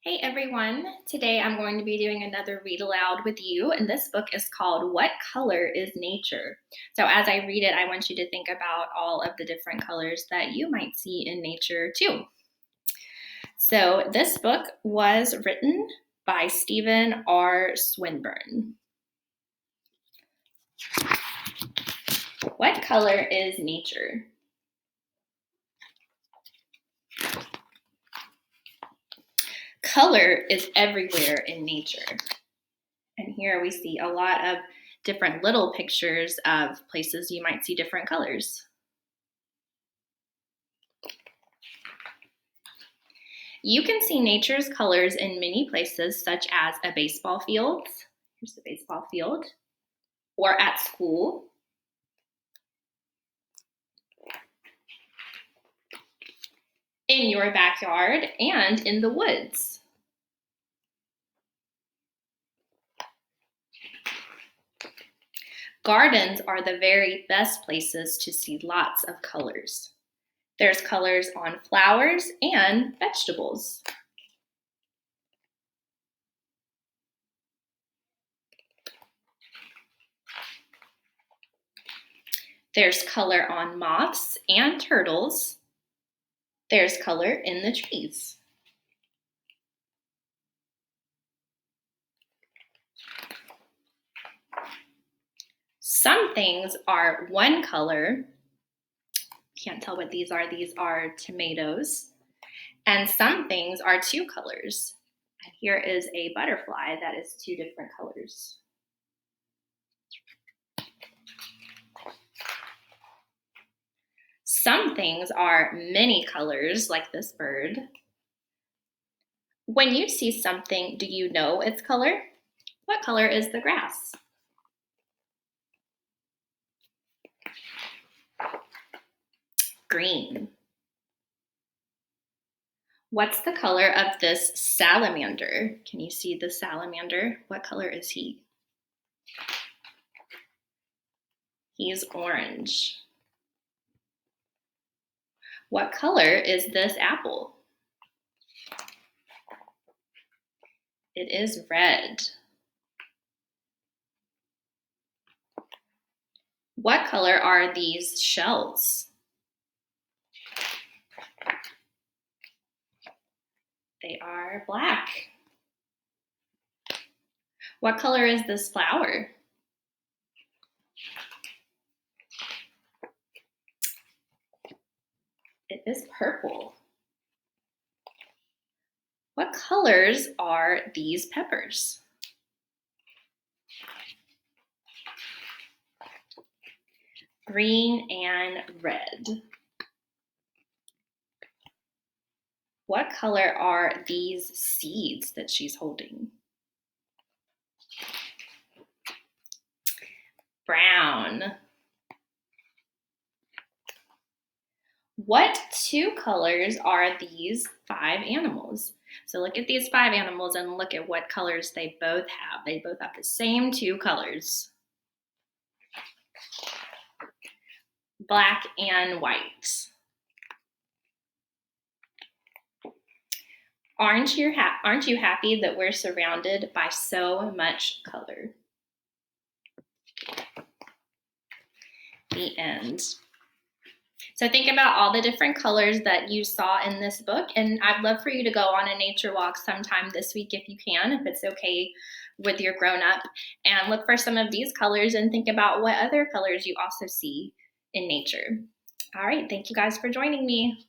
Hey everyone, today I'm going to be doing another read aloud with you, and this book is called What Color is Nature? So as I read it, I want you to think about all of the different colors that you might see in nature too. So this book was written by Stephen R. Swinburne. What color is nature? Color is everywhere in nature. And here we see a lot of different little pictures of places you might see different colors. You can see nature's colors in many places, such as a baseball field. Here's the baseball field. Or at school. In your backyard and in the woods. Gardens are the very best places to see lots of colors. There's colors on flowers and vegetables. There's color on moths and turtles. There's color in the trees. Some things are one color. Can't tell what these are. These are tomatoes. And some things are two colors. And here is a butterfly that is two different colors. Some things are many colors, like this bird. When you see something, do you know its color? What color is the grass? Green. What's the color of this salamander? Can you see the salamander? What color is he? He's orange. What color is this apple? It is red. What color are these shells? They are black. What color is this flower? It is purple. What colors are these peppers? Green and red. What color are these seeds that she's holding? Brown. What two colors are these 5 animals? So look at these 5 animals and look at what colors they both have. They both have the same 2 colors. Black and white. Aren't you happy that we're surrounded by so much color? The end. So think about all the different colors that you saw in this book, and I'd love for you to go on a nature walk sometime this week if you can, if it's okay with your grown-up, and look for some of these colors and think about what other colors you also see in nature. All right, thank you guys for joining me.